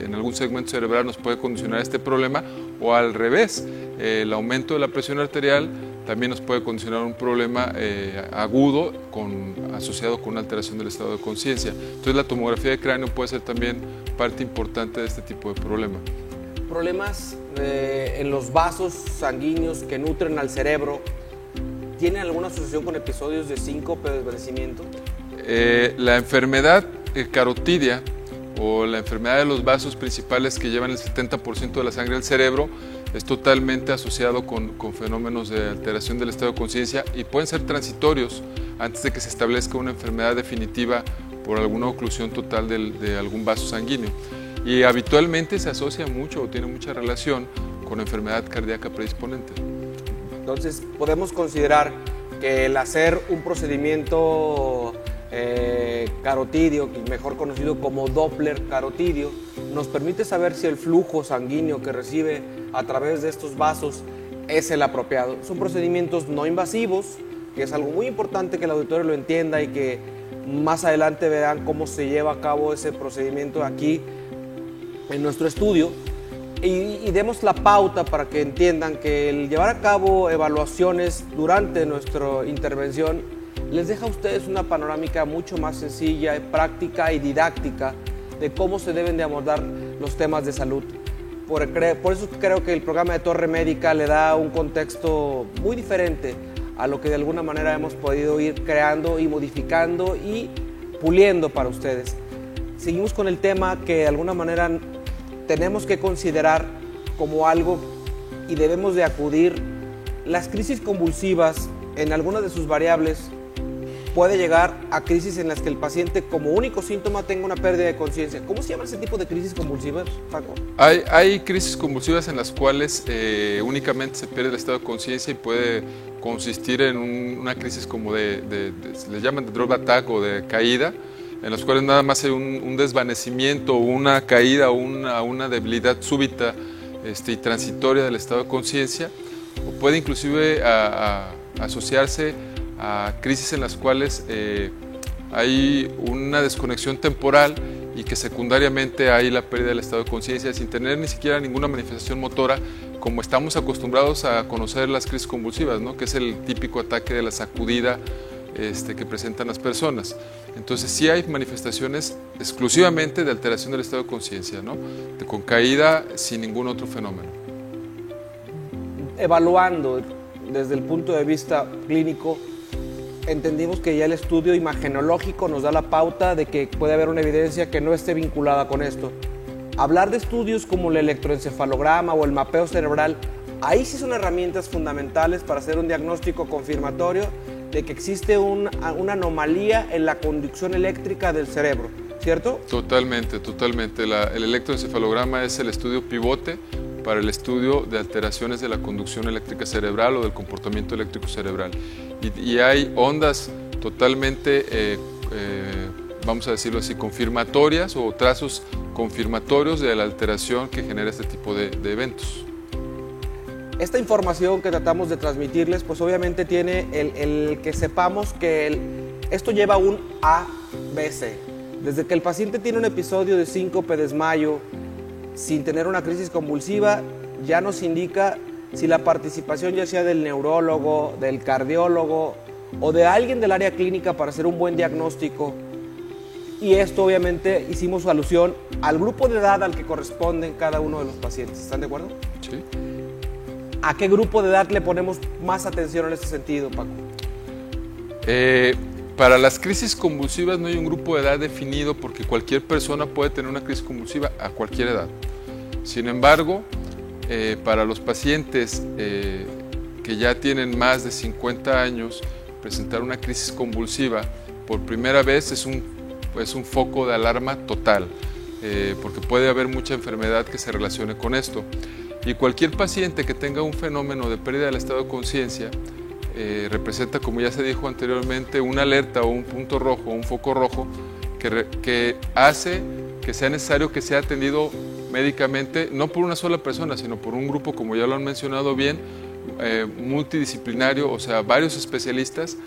en algún segmento cerebral nos puede condicionar este problema, o al revés, el aumento de la presión arterial también nos puede condicionar un problema agudo asociado con una alteración del estado de conciencia. Entonces la tomografía de cráneo puede ser también parte importante de este tipo de problema. Problemas en los vasos sanguíneos que nutren al cerebro, ¿tienen alguna asociación con episodios de síncope o desvanecimiento? La enfermedad carotidia o la enfermedad de los vasos principales que llevan el 70% de la sangre al cerebro es totalmente asociado con fenómenos de alteración del estado de conciencia y pueden ser transitorios antes de que se establezca una enfermedad definitiva por alguna oclusión total de algún vaso sanguíneo. Y habitualmente se asocia mucho o tiene mucha relación con enfermedad cardíaca predisponente. Entonces podemos considerar que el hacer un procedimiento carotidio, mejor conocido como Doppler carotidio, nos permite saber si el flujo sanguíneo que recibe a través de estos vasos es el apropiado. Son procedimientos no invasivos, que es algo muy importante que el auditorio lo entienda y que más adelante verán cómo se lleva a cabo ese procedimiento aquí en nuestro estudio. Y demos la pauta para que entiendan que el llevar a cabo evaluaciones durante nuestra intervención les deja a ustedes una panorámica mucho más sencilla, práctica y didáctica de cómo se deben de abordar los temas de salud. Por eso creo que el programa de Torre Médica le da un contexto muy diferente a lo que de alguna manera hemos podido ir creando y modificando y puliendo para ustedes. Seguimos con el tema que de alguna manera tenemos que considerar como algo y debemos de acudir. Las crisis convulsivas en algunas de sus variables puede llegar a crisis en las que el paciente como único síntoma tenga una pérdida de conciencia. ¿Cómo se llama ese tipo de crisis convulsivas, Paco? Hay crisis convulsivas en las cuales únicamente se pierde el estado de conciencia y puede consistir en una crisis como se le llaman de drop attack o de caída, en las cuales nada más hay un desvanecimiento, una caída o una debilidad súbita y transitoria del estado de conciencia, o puede inclusive asociarse a crisis en las cuales hay una desconexión temporal y que secundariamente hay la pérdida del estado de conciencia sin tener ni siquiera ninguna manifestación motora, como estamos acostumbrados a conocer las crisis convulsivas, ¿no? Que es el típico ataque de la sacudida que presentan las personas. Entonces sí hay manifestaciones exclusivamente de alteración del estado de conciencia, ¿no? Con caída sin ningún otro fenómeno. Evaluando desde el punto de vista clínico, entendimos que ya el estudio imagenológico nos da la pauta de que puede haber una evidencia que no esté vinculada con esto. Hablar de estudios como el electroencefalograma o el mapeo cerebral, ahí sí son herramientas fundamentales para hacer un diagnóstico confirmatorio de que existe una anomalía en la conducción eléctrica del cerebro, ¿cierto? Totalmente, totalmente. El electroencefalograma es el estudio pivote para el estudio de alteraciones de la conducción eléctrica cerebral o del comportamiento eléctrico cerebral. Y hay ondas totalmente, vamos a decirlo así, confirmatorias o trazos confirmatorios de la alteración que genera este tipo de eventos. Esta información que tratamos de transmitirles, pues obviamente tiene el que sepamos que esto lleva un ABC. Desde que el paciente tiene un episodio de síncope, desmayo, sin tener una crisis convulsiva, ya nos indica si la participación ya sea del neurólogo, del cardiólogo o de alguien del área clínica para hacer un buen diagnóstico. Y esto obviamente hicimos alusión al grupo de edad al que corresponden cada uno de los pacientes. ¿Están de acuerdo? Sí. ¿A qué grupo de edad le ponemos más atención en este sentido, Paco? Para las crisis convulsivas no hay un grupo de edad definido porque cualquier persona puede tener una crisis convulsiva a cualquier edad. Sin embargo, para los pacientes que ya tienen más de 50 años, presentar una crisis convulsiva por primera vez es un foco de alarma total, porque puede haber mucha enfermedad que se relacione con esto. Y cualquier paciente que tenga un fenómeno de pérdida del estado de conciencia representa, como ya se dijo anteriormente, una alerta o un punto rojo, un foco rojo, que hace que sea necesario que sea atendido médicamente, no por una sola persona, sino por un grupo, como ya lo han mencionado bien, multidisciplinario, o sea, varios especialistas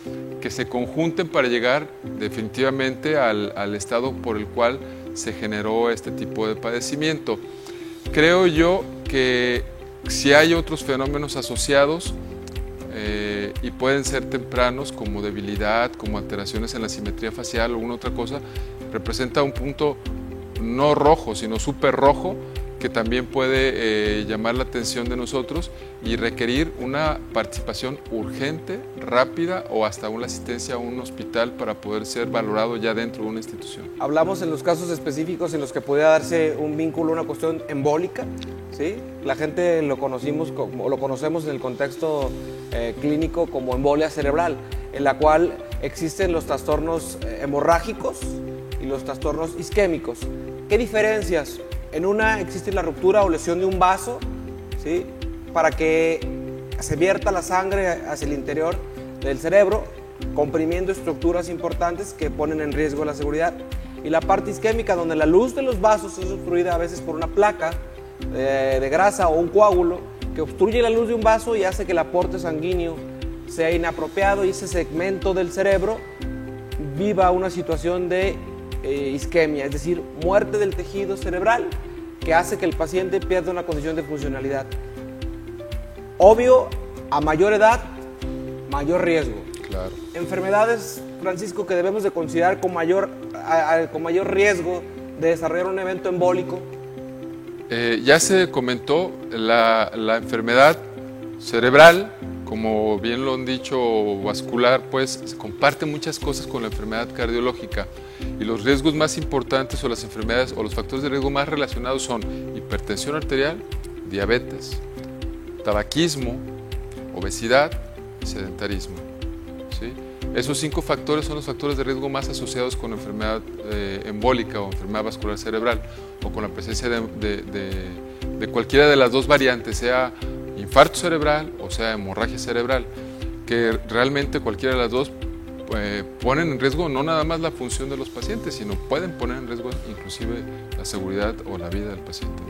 que se conjunten para llegar definitivamente al estado por el cual se generó este tipo de padecimiento. Creo yo que si hay otros fenómenos asociados y pueden ser tempranos, como debilidad, como alteraciones en la simetría facial o alguna otra cosa, representa un punto no rojo, sino súper rojo, que también puede llamar la atención de nosotros y requerir una participación urgente, rápida o hasta una asistencia a un hospital para poder ser valorado ya dentro de una institución. Hablamos en los casos específicos en los que podría darse un vínculo, una cuestión embólica, ¿sí? La gente lo conocemos en el contexto clínico como embolia cerebral, en la cual existen los trastornos hemorrágicos y los trastornos isquémicos. ¿Qué diferencias? En una existe la ruptura o lesión de un vaso, ¿sí? Para que se vierta la sangre hacia el interior del cerebro, comprimiendo estructuras importantes que ponen en riesgo la seguridad. Y la parte isquémica, donde la luz de los vasos es obstruida a veces por una placa de grasa o un coágulo que obstruye la luz de un vaso y hace que el aporte sanguíneo sea inapropiado y ese segmento del cerebro viva una situación de isquemia, es decir, muerte del tejido cerebral, que hace que el paciente pierda una condición de funcionalidad. Obvio, a mayor edad, mayor riesgo. Claro. Enfermedades, Francisco, que debemos de considerar con mayor riesgo de desarrollar un evento embólico. Ya se comentó, la enfermedad cerebral, como bien lo han dicho, vascular, pues se comparte muchas cosas con la enfermedad cardiológica. Y los riesgos más importantes o las enfermedades o los factores de riesgo más relacionados son hipertensión arterial, diabetes, tabaquismo, obesidad y sedentarismo. ¿Sí? Esos 5 factores son los factores de riesgo más asociados con enfermedad embólica o enfermedad vascular cerebral o con la presencia de cualquiera de las dos variantes, sea infarto cerebral o sea hemorragia cerebral, que realmente cualquiera de las dos ponen en riesgo no nada más la función de los pacientes, sino pueden poner en riesgo inclusive la seguridad o la vida del paciente.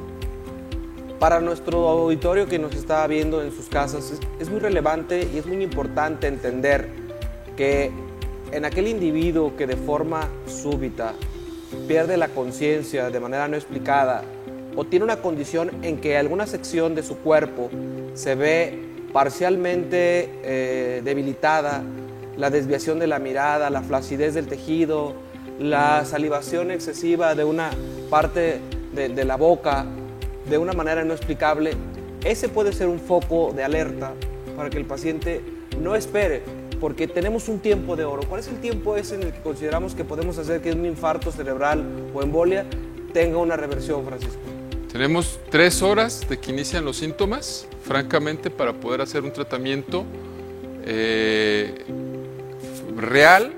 Para nuestro auditorio que nos está viendo en sus casas, es muy relevante y es muy importante entender que en aquel individuo que de forma súbita pierde la conciencia de manera no explicada o tiene una condición en que alguna sección de su cuerpo se ve parcialmente debilitada, la desviación de la mirada, la flacidez del tejido, la salivación excesiva de una parte de la boca de una manera no explicable, ese puede ser un foco de alerta para que el paciente no espere, porque tenemos un tiempo de oro. ¿Cuál es el tiempo ese en el que consideramos que podemos hacer que un infarto cerebral o embolia tenga una reversión, Francisco? Tenemos 3 horas de que inician los síntomas, francamente, para poder hacer un tratamiento real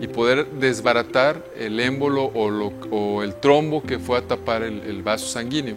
y poder desbaratar el émbolo o el trombo que fue a tapar el vaso sanguíneo.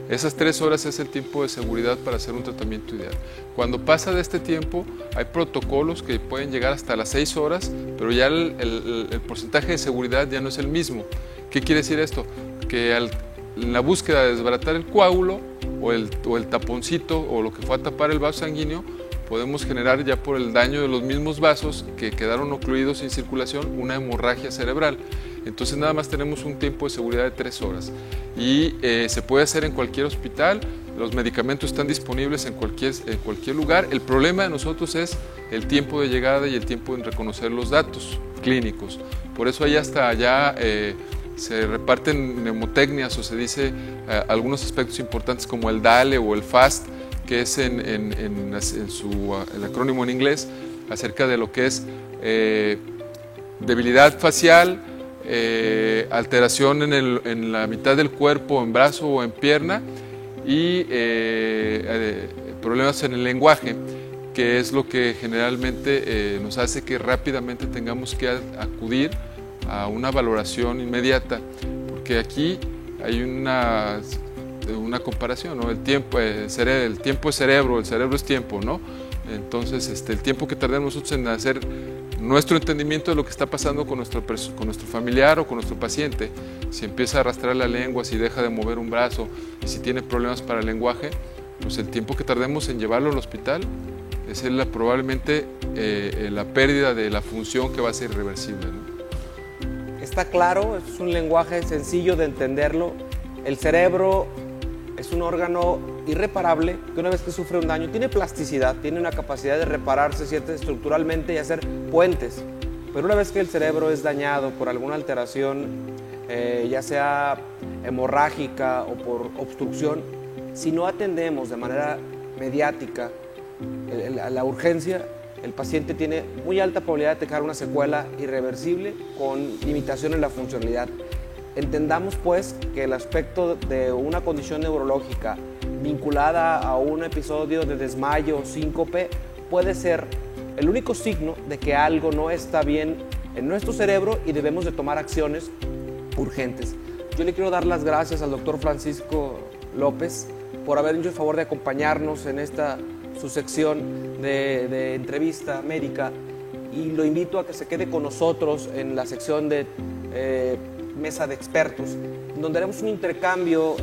Esas 3 horas es el tiempo de seguridad para hacer un tratamiento ideal. Cuando pasa de este tiempo, hay protocolos que pueden llegar hasta las 6 horas, pero ya el porcentaje de seguridad ya no es el mismo. ¿Qué quiere decir esto? Que en la búsqueda de desbaratar el coágulo o el taponcito o lo que fue a tapar el vaso sanguíneo, podemos generar ya por el daño de los mismos vasos que quedaron ocluidos sin circulación una hemorragia cerebral. Entonces nada más tenemos un tiempo de seguridad de 3 horas y se puede hacer en cualquier hospital, los medicamentos están disponibles en cualquier lugar. El problema de nosotros es el tiempo de llegada y el tiempo en reconocer los datos clínicos. Por eso ahí hasta allá se reparten mnemotecnias o se dice algunos aspectos importantes como el DALE o el FAST, que es el acrónimo en inglés, acerca de lo que es debilidad facial, alteración en la mitad del cuerpo, en brazo o en pierna, y problemas en el lenguaje, que es lo que generalmente nos hace que rápidamente tengamos que acudir a una valoración inmediata, porque aquí hay una comparación, ¿no? El tiempo es cerebro, el cerebro es tiempo, ¿no? Entonces, el tiempo que tardamos nosotros en hacer nuestro entendimiento de lo que está pasando con nuestro familiar o con nuestro paciente, si empieza a arrastrar la lengua, si deja de mover un brazo y si tiene problemas para el lenguaje, pues el tiempo que tardemos en llevarlo al hospital es probablemente la pérdida de la función que va a ser irreversible, ¿no? Está claro, es un lenguaje sencillo de entenderlo. El cerebro es un órgano irreparable que una vez que sufre un daño tiene plasticidad, tiene una capacidad de repararse estructuralmente y hacer puentes. Pero una vez que el cerebro es dañado por alguna alteración, ya sea hemorrágica o por obstrucción, si no atendemos de manera mediática la urgencia, el paciente tiene muy alta probabilidad de dejar una secuela irreversible con limitación en la funcionalidad. Entendamos pues que el aspecto de una condición neurológica vinculada a un episodio de desmayo o síncope puede ser el único signo de que algo no está bien en nuestro cerebro y debemos de tomar acciones urgentes. Yo le quiero dar las gracias al doctor Francisco López por haber hecho el favor de acompañarnos en esta su sección de entrevista médica, y lo invito a que se quede con nosotros en la sección de mesa de expertos, donde haremos un intercambio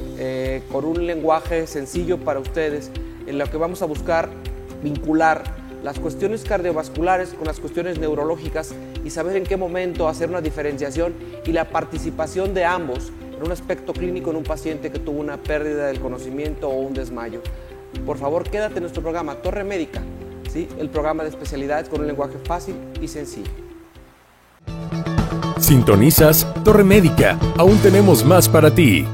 con un lenguaje sencillo para ustedes, en lo que vamos a buscar vincular las cuestiones cardiovasculares con las cuestiones neurológicas y saber en qué momento hacer una diferenciación y la participación de ambos en un aspecto clínico en un paciente que tuvo una pérdida del conocimiento o un desmayo. Por favor, quédate en nuestro programa Torre Médica, ¿sí? El programa de especialidades con un lenguaje fácil y sencillo. Sintonizas Torre Médica. Aún tenemos más para ti.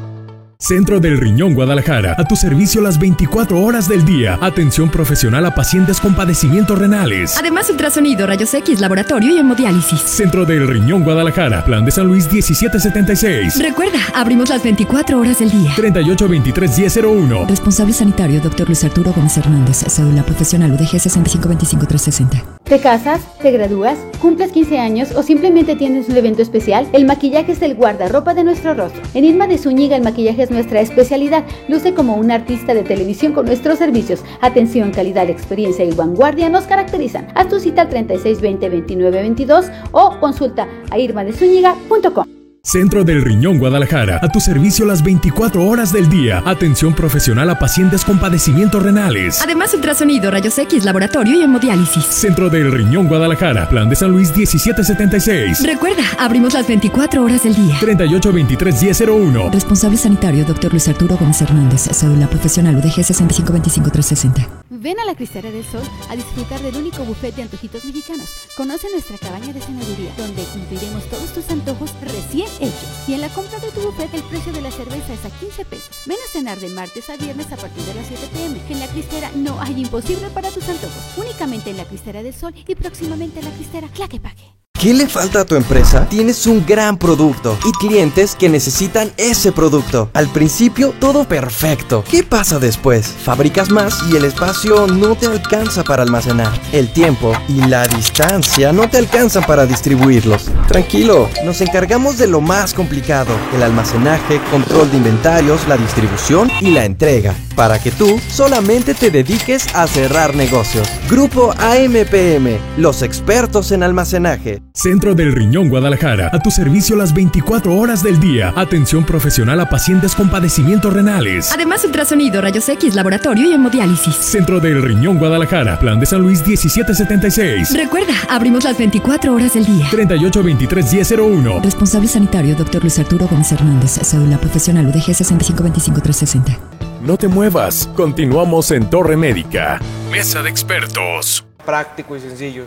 Centro del Riñón Guadalajara, a tu servicio las 24 horas del día. Atención profesional a pacientes con padecimientos renales. Además, ultrasonido, rayos X, laboratorio y hemodiálisis. Centro del Riñón Guadalajara, Plan de San Luis 1776. Recuerda, abrimos las 24 horas del día. 3823-1001. Responsable sanitario, Dr. Luis Arturo Gómez Hernández. Cédula profesional UDG 6525360. ¿Te casas? ¿Te gradúas? ¿Cumples 15 años o simplemente tienes un evento especial? El maquillaje es el guardarropa de nuestro rostro. En Irma de Zúñiga el maquillaje es nuestra especialidad. Luce como un artista de televisión con nuestros servicios. Atención, calidad, experiencia y vanguardia nos caracterizan. Haz tu cita al 3620-2922 o consulta a irmadezúñiga.com. Centro del Riñón Guadalajara, a tu servicio las 24 horas del día. Atención profesional a pacientes con padecimientos renales. Además, ultrasonido, rayos X, laboratorio y hemodiálisis. Centro del Riñón Guadalajara, Plan de San Luis 1776. Recuerda, abrimos las 24 horas del día. 3823-1001. Responsable sanitario, Dr. Luis Arturo Gómez Hernández. Cédula profesional UDG 6525360. Ven a la Cristera del Sol a disfrutar del único buffet de antojitos mexicanos. Conoce nuestra cabaña de cenaduría, donde cumpliremos todos tus antojos recién hechos. Y en la compra de tu buffet el precio de la cerveza es a 15 pesos. Ven a cenar de martes a viernes a partir de las 7 p.m. En la Cristera no hay imposible para tus antojos. Únicamente en la Cristera del Sol y próximamente en la Cristera Tlaquepaque. ¿Qué le falta a tu empresa? Tienes un gran producto y clientes que necesitan ese producto. Al principio, todo perfecto. ¿Qué pasa después? Fabricas más y el espacio no te alcanza para almacenar. El tiempo y la distancia no te alcanzan para distribuirlos. Tranquilo, nos encargamos de lo más complicado: el almacenaje, control de inventarios, la distribución y la entrega, para que tú solamente te dediques a cerrar negocios. Grupo AMPM, los expertos en almacenaje. Centro del Riñón Guadalajara, a tu servicio las 24 horas del día. Atención profesional a pacientes con padecimientos renales. Además, ultrasonido, rayos X, laboratorio y hemodiálisis. Centro del Riñón Guadalajara, Plan de San Luis 1776. Recuerda, abrimos las 24 horas del día. 3823-1001. Responsable sanitario, Dr. Luis Arturo Gómez Hernández. Cédula profesional UDG 6525360. No te muevas, continuamos en Torre Médica. Mesa de expertos. Práctico y sencillo.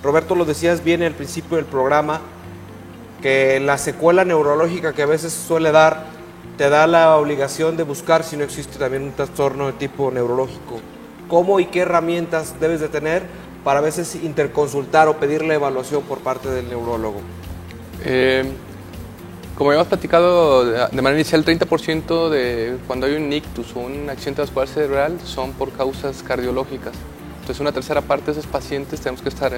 Roberto, lo decías bien al principio del programa, que la secuela neurológica que a veces suele dar, te da la obligación de buscar si no existe también un trastorno de tipo neurológico. ¿Cómo y qué herramientas debes de tener para a veces interconsultar o pedir la evaluación por parte del neurólogo? Como ya hemos platicado de manera inicial, el 30% de cuando hay un ictus o un accidente vascular cerebral son por causas cardiológicas. Entonces, una tercera parte de esos pacientes tenemos que estar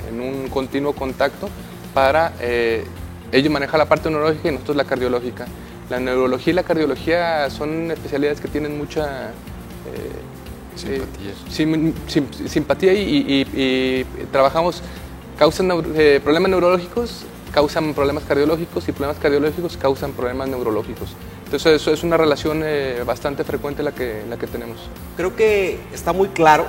en un continuo contacto para ellos manejar la parte neurológica y nosotros la cardiológica. La neurología y la cardiología son especialidades que tienen mucha simpatía y trabajamos, causan problemas neurológicos, causan problemas cardiológicos y problemas cardiológicos causan problemas neurológicos. Entonces, eso es una relación bastante frecuente la que tenemos. Creo que está muy claro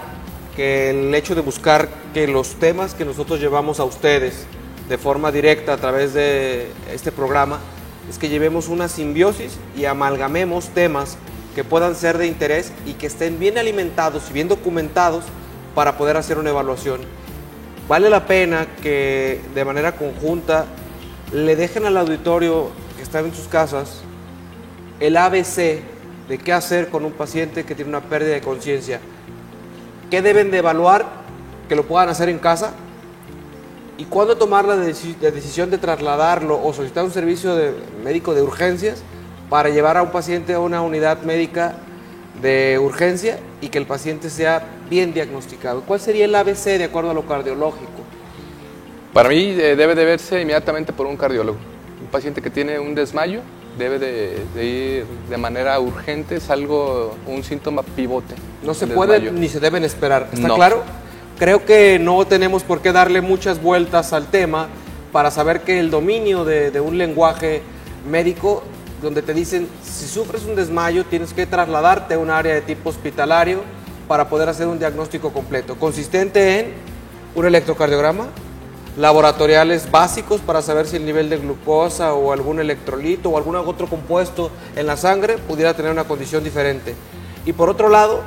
que el hecho de buscar que los temas que nosotros llevamos a ustedes de forma directa a través de este programa es que llevemos una simbiosis y amalgamemos temas que puedan ser de interés y que estén bien alimentados y bien documentados para poder hacer una evaluación. Vale la pena que de manera conjunta le dejen al auditorio que está en sus casas el ABC de qué hacer con un paciente que tiene una pérdida de conciencia. ¿Qué deben de evaluar? Que lo puedan hacer en casa. ¿Y cuándo tomar la decisión de trasladarlo o solicitar un servicio médico de urgencias para llevar a un paciente a una unidad médica de urgencia y que el paciente sea bien diagnosticado? ¿Cuál sería el ABC de acuerdo a lo cardiológico? Para mí debe de verse inmediatamente por un cardiólogo. Un paciente que tiene un desmayo debe de ir de manera urgente, es un síntoma pivote. No se puede ni se deben esperar, ¿está no. claro? Creo que no tenemos por qué darle muchas vueltas al tema para saber que el dominio de un lenguaje médico donde te dicen si sufres un desmayo tienes que trasladarte a un área de tipo hospitalario para poder hacer un diagnóstico completo, consistente en un electrocardiograma, laboratoriales básicos para saber si el nivel de glucosa o algún electrolito o algún otro compuesto en la sangre pudiera tener una condición diferente. Y por otro lado,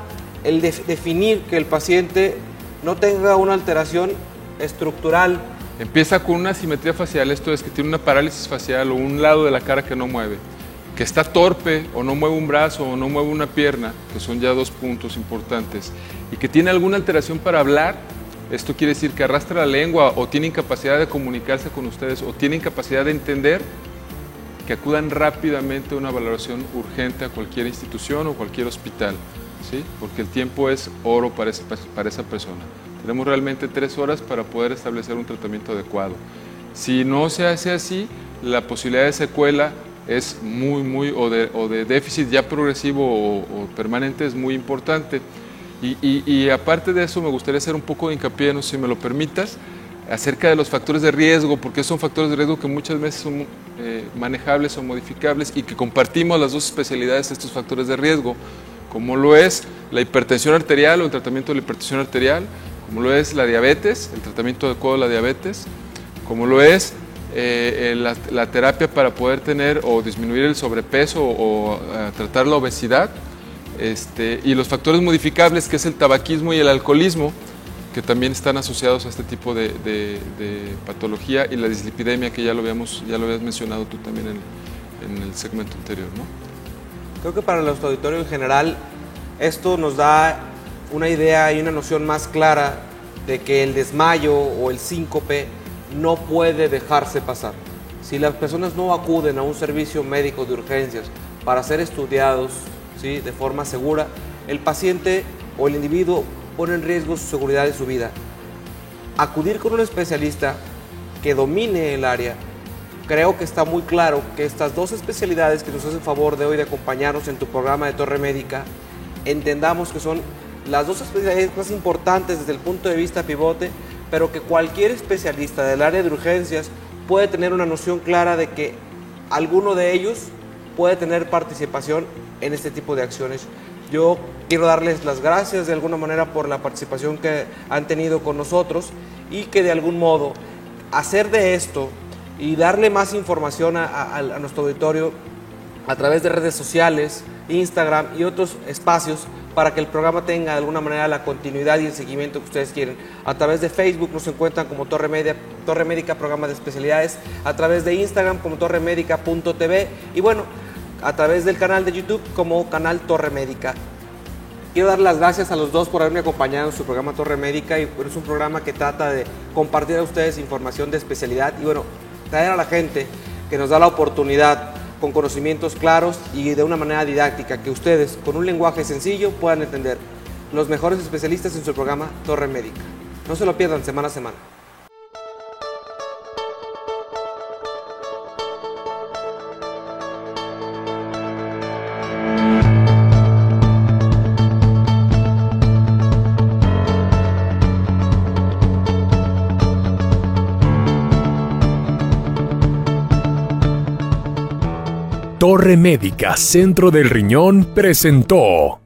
el definir que el paciente no tenga una alteración estructural. Empieza con una asimetría facial, esto es que tiene una parálisis facial o un lado de la cara que no mueve, que está torpe o no mueve un brazo o no mueve una pierna, que son ya dos puntos importantes, y que tiene alguna alteración para hablar. Esto quiere decir que arrastra la lengua o tiene incapacidad de comunicarse con ustedes o tiene incapacidad de entender, que acudan rápidamente a una valoración urgente a cualquier institución o cualquier hospital, ¿sí? Porque el tiempo es oro para esa persona. Tenemos realmente 3 horas para poder establecer un tratamiento adecuado. Si no se hace así, la posibilidad de secuela es o de déficit ya progresivo o permanente es muy importante. Y aparte de eso, me gustaría hacer un poco de hincapié, no sé si me lo permitas, acerca de los factores de riesgo, porque son factores de riesgo que muchas veces son manejables o modificables y que compartimos las dos especialidades de estos factores de riesgo, como lo es la hipertensión arterial o el tratamiento de la hipertensión arterial, como lo es la diabetes, el tratamiento adecuado de la diabetes, como lo es la terapia para poder tener o disminuir el sobrepeso o tratar la obesidad, y los factores modificables, que es el tabaquismo y el alcoholismo, que también están asociados a este tipo de patología, y la dislipidemia, que ya lo habías mencionado tú también en el segmento anterior, ¿no? Creo que para nuestro auditorio en general esto nos da una idea y una noción más clara de que el desmayo o el síncope no puede dejarse pasar. Si las personas no acuden a un servicio médico de urgencias para ser estudiados, ¿sí?, de forma segura, el paciente o el individuo pone en riesgo su seguridad y su vida. Acudir con un especialista que domine el área. Creo que está muy claro que estas dos especialidades que nos hacen favor de hoy de acompañarnos en tu programa de Torre Médica, entendamos que son las dos especialidades más importantes desde el punto de vista pivote, pero que cualquier especialista del área de urgencias puede tener una noción clara de que alguno de ellos puede tener participación en este tipo de acciones. Yo quiero darles las gracias de alguna manera por la participación que han tenido con nosotros y que de algún modo hacer de esto y darle más información a nuestro auditorio a través de redes sociales, Instagram y otros espacios para que el programa tenga de alguna manera la continuidad y el seguimiento que ustedes quieren. A través de Facebook nos encuentran como Torre Médica, programa de especialidades, a través de Instagram como torremedica.tv y bueno, a través del canal de YouTube como canal Torre Médica. Quiero dar las gracias a los dos por haberme acompañado en su programa Torre Médica, y es un programa que trata de compartir a ustedes información de especialidad y bueno, traer a la gente que nos da la oportunidad con conocimientos claros y de una manera didáctica que ustedes con un lenguaje sencillo puedan entender. Los mejores especialistas en su programa Torre Médica. No se lo pierdan semana a semana. Torre Médica, Centro del Riñón, presentó